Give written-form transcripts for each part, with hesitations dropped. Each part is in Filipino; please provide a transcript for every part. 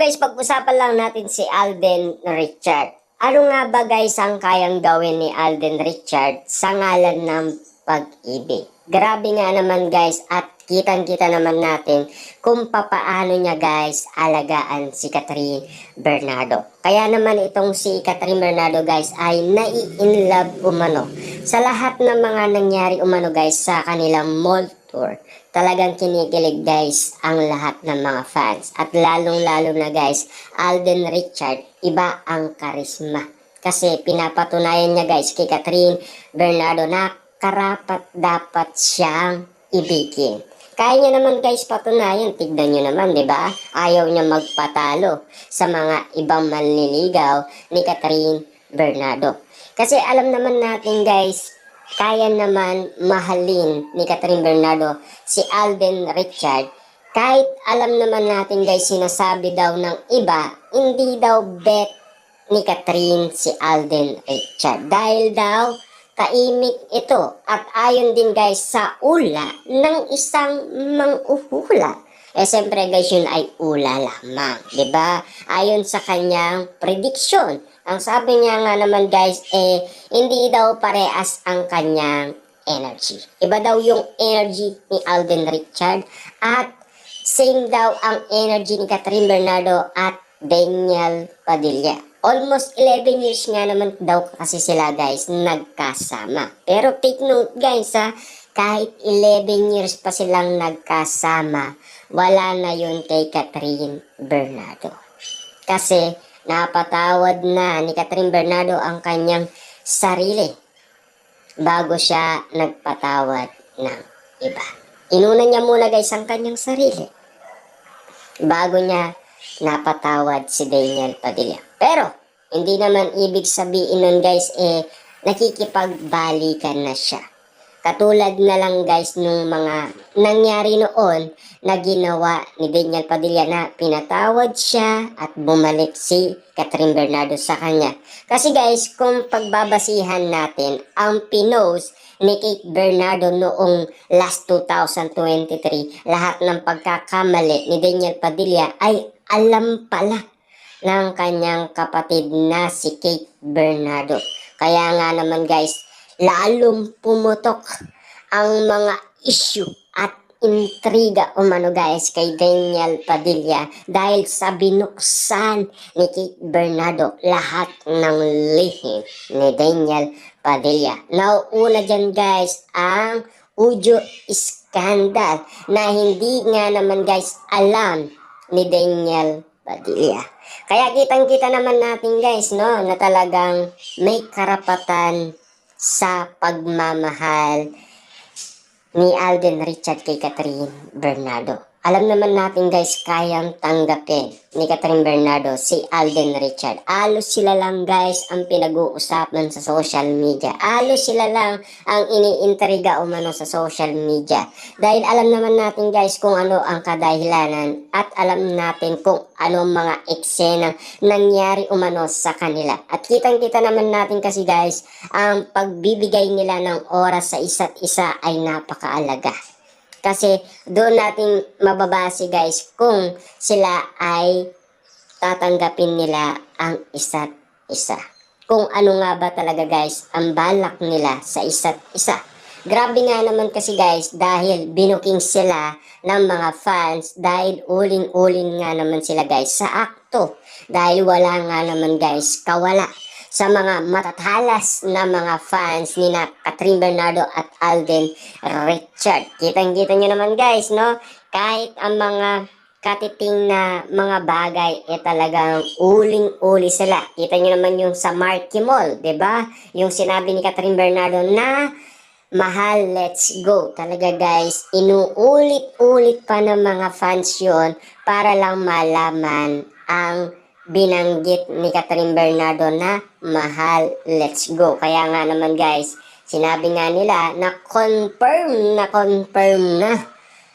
guys, pag-usapan lang natin si Alden Richard. Ano nga ba guys ang kayang gawin ni Alden Richard sa ngalan ng pag-ibig? Grabe nga naman guys, at kitang-kita naman natin kung papaano niya guys alagaan si Catherine Bernardo. Kaya naman itong si Catherine Bernardo guys ay nai-inlove umano sa lahat ng mga nangyari umano guys sa kanilang mall tour. Talagang kinikilig guys ang lahat ng mga fans. At lalong-lalo na guys, Alden Richard, iba ang karisma. Kasi pinapatunayan niya guys kay Catherine Bernardo na karapat dapat siyang ibigin. Kaya niya naman guys patunayan, tignan niyo naman, di ba? Ayaw niya magpatalo sa mga ibang manliligaw ni Catherine Bernardo. Kasi alam naman natin guys, kaya naman mahalin ni Catherine Bernardo si Alden Richard. Kahit alam naman natin guys, sinasabi daw ng iba, hindi daw bet ni Catherine si Alden Richard. Dahil daw, kaimik ito. At ayon din guys sa ula ng isang mang-uhula. Siyempre guys, yun ay ula lamang. Diba? Ayon sa kanyang prediction. Ang sabi niya nga naman guys, hindi daw parehas ang kanyang energy. Iba daw yung energy ni Alden Richard at same daw ang energy ni Catherine Bernardo at Daniel Padilla. Almost 11 years nga naman daw kasi sila guys nagkasama. Pero take note guys kahit 11 years pa silang nagkasama, wala na yun kay Catherine Bernardo. Kasi napatawad na ni Catherine Bernardo ang kanyang sarili bago siya nagpatawad ng iba. Inuna niya muna guys ang kanyang sarili bago niya napatawad si Daniel Padilla. Pero hindi naman ibig sabihin nun guys nakikipagbalikan na siya. Katulad na lang guys nung mga nangyari noon na ginawa ni Daniel Padilla na pinatawad siya at bumalik si Catherine Bernardo sa kanya. Kasi guys, kung pagbabasihan natin ang pinost ni Kate Bernardo noong last 2023, lahat ng pagkakamali ni Daniel Padilla ay alam pala ng kanyang kapatid na si Kate Bernardo. Kaya nga naman guys, lalong pumutok ang mga issue at intriga umano guys kay Daniel Padilla dahil sa binuksan ni Kate Bernardo lahat ng lihim ni Daniel Padilla. Nauuna dyan guys ang audio scandal na hindi nga naman guys alam ni Daniel Padilla. Kaya kitang-kita naman natin guys na talagang may karapatan sa pagmamahal ni Alden Richard kay Catherine Bernardo. Alam naman natin guys, kayang tanggapin ni Catherine Bernardo si Alden Richard. Alos sila lang guys ang pinag-uusapan sa social media. Alos sila lang ang iniintriga umano sa social media. Dahil alam naman natin guys kung ano ang kadahilanan at alam natin kung ano mga eksena nangyari umano sa kanila. At kitang-kita naman natin kasi guys, ang pagbibigay nila ng oras sa isa't isa ay napakaalaga. Kasi doon natin mababase guys kung sila ay tatanggapin nila ang isa't isa. Kung ano nga ba talaga guys ang balak nila sa isa't isa. Grabe nga naman kasi guys dahil binuking sila ng mga fans dahil uling-uling nga naman sila guys sa akto. Dahil wala nga naman guys kawala sa mga matatalas na mga fans ni Catherine Bernardo at Alden Richard. Kitang-kita nyo naman guys, kahit ang mga katiting na mga bagay talagang uling-uli sila. Kita nyo naman yung sa Marquee Mall, 'di ba? Yung sinabi ni Catherine Bernardo na mahal, let's go. Talaga guys, inuulit-ulit pa ng mga fans yun para lang malaman ang binanggit ni Catherine Bernardo na mahal, let's go. Kaya nga naman guys, sinabi nga nila na confirm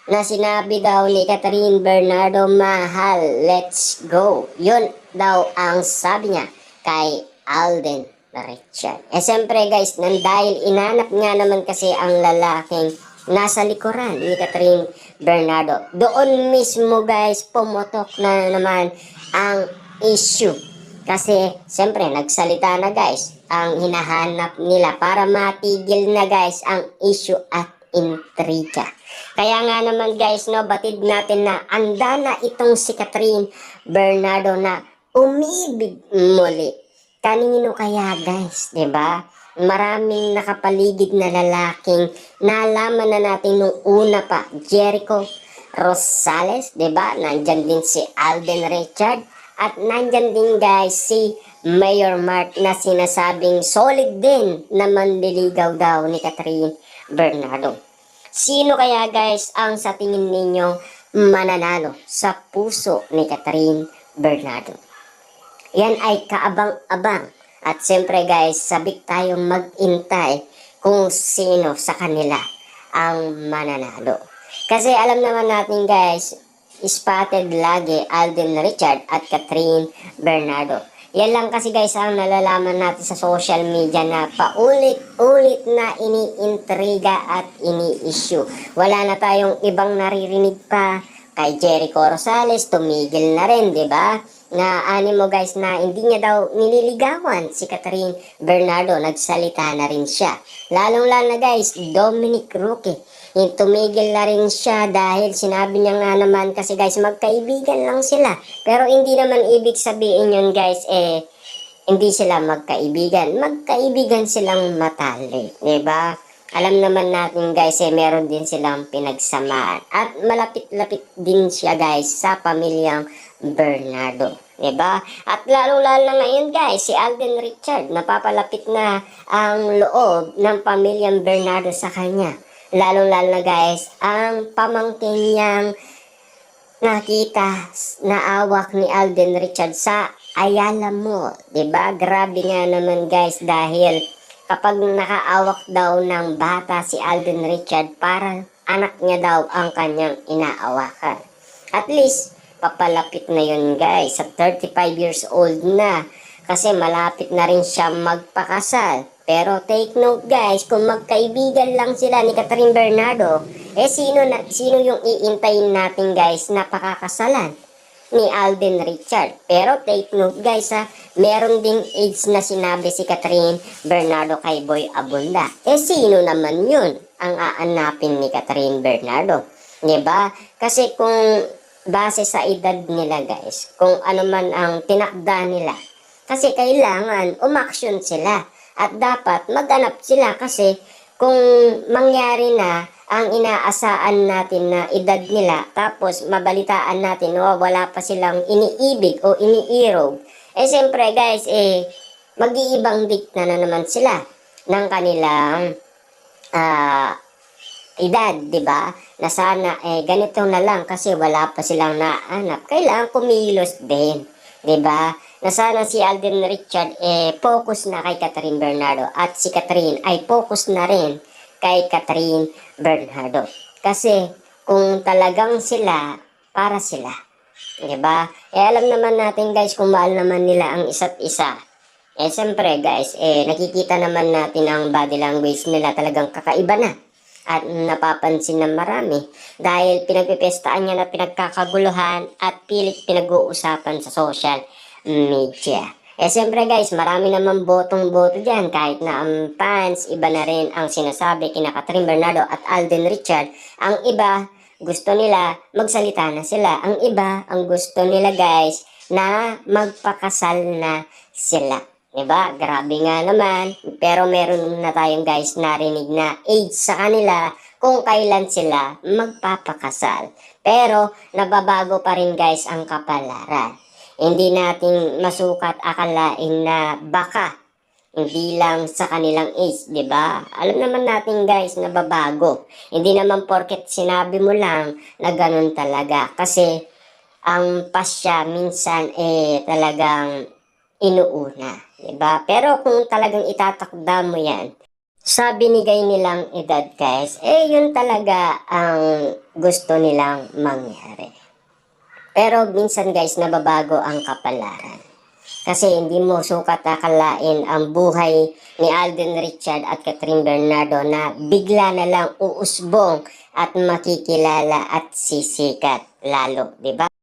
na sinabi daw ni Catherine Bernardo mahal, let's go. Yun daw ang sabi niya kay Alden Richard. Siyempre guys, dahil inanap nga naman kasi ang lalaking nasa likuran ni Catherine Bernardo. Doon mismo guys, pumutok na naman ang issue. Kasi siyempre nagsalita na guys ang hinahanap nila para matigil na guys ang issue at intriga. Kaya nga naman guys, no, batid natin na anda na itong si Catherine Bernardo na umibig muli. Kanino kaya guys, 'di ba? Maraming nakapaligid na lalaking nalaman na natin nung una pa, Jericho Rosales, 'di ba? Nandyan din si Alden Richard at nandyan din guys si Mayor Mark na sinasabing solid din na manliligaw daw ni Catherine Bernardo. Sino kaya guys ang sa tingin ninyo mananalo sa puso ni Catherine Bernardo? Yan ay kaabang-abang. At siyempre guys, sabik tayong mag-intay kung sino sa kanila ang mananalo. Kasi alam naman natin guys, spotted lagi Alden Richard at Catherine Bernardo. Yan lang kasi guys ang nalalaman natin sa social media na paulit-ulit na iniintriga at ini-issue. Wala na tayong ibang naririnig pa. Kay Jericho Rosales, tumigil na rin, di ba? Na animo guys na hindi niya daw nililigawan si Catherine Bernardo, nagsalita na rin siya. Lalong-lalo na guys, Dominic Roque, tumigil na rin siya dahil sinabi niya nga naman kasi guys magkaibigan lang sila. Pero hindi naman ibig sabihin yun guys hindi sila magkaibigan. Magkaibigan silang matalik, diba? Alam naman natin guys meron din silang pinagsamaan. At malapit-lapit din siya guys sa pamilyang Bernardo. Diba? At lalo-lalo na ngayon guys, si Alden Richard, napapalapit na ang loob ng pamilyang Bernardo sa kanya. Lalo-lalo na guys, ang pamangkin niyang nakita na awak ni Alden Richard sa Ayala Mall. Diba? Grabe nga naman guys dahil kapag nakaawak daw ng bata si Alden Richard, para anak niya daw ang kanyang inaawakan. At least, papalapit na yun guys, sa 35 years old na. Kasi malapit na rin siya magpakasal. Pero take note guys, kung magkaibigan lang sila ni Catherine Bernardo, sino yung iintayin natin guys na pakakasalan? Ni Alden Richard. Pero take note guys meron ding age na sinabi si Catherine Bernardo kay Boy Abunda. Sino naman yun ang aanapin ni Catherine Bernardo? Diba? Kasi kung base sa edad nila guys, kung ano man ang tinakda nila, kasi kailangan umaksyon sila at dapat mag-anap sila kasi kung mangyari na ang inaasaan natin na edad nila, tapos mabalitaan natin wala pa silang iniibig o iniirog, siyempre guys, mag-iibang dikta na naman sila ng kanilang edad, di ba? Na sana, ganito na lang kasi wala pa silang naanap. Kailangan kumilos din, di ba? Na sana si Alden Richard, focus na kay Catherine Bernardo at si Catherine ay focus na rin kay Catherine Bernardo. Kasi kung talagang sila, para sila. Diba? Alam naman natin guys kung mahal naman nila ang isa't isa. Siyempre guys, nakikita naman natin ang body language nila talagang kakaiba na. At napapansin ng marami dahil pinagpipestaan niya na pinagkakaguluhan at pilit pinag-uusapan sa social media. Siyempre guys, marami naman botong-boto dyan kahit na ang fans, iba na rin ang sinasabi kina Catherine Bernardo at Alden Richard. Ang iba, gusto nila magsalita na sila. Ang iba, ang gusto nila guys, na magpakasal na sila. Diba? Grabe nga naman. Pero meron na tayong guys narinig na age sa kanila kung kailan sila magpapakasal. Pero nababago pa rin guys ang kapalaran. Hindi natin masukat akalain na baka hindi lang sa kanilang age, di ba? Alam naman natin guys na babago. Hindi naman porket sinabi mo lang na ganun talaga. Kasi ang pasya minsan talagang inuuna, di ba? Pero kung talagang itatakda mo yan, sa binigay nilang edad guys, yun talaga ang gusto nilang mangyari. Pero minsan guys, nababago ang kapalaran. Kasi hindi mo sukat akalain ang buhay ni Alden Richard at Catherine Bernardo na bigla na lang uusbong at makikilala at sisikat lalo, di ba?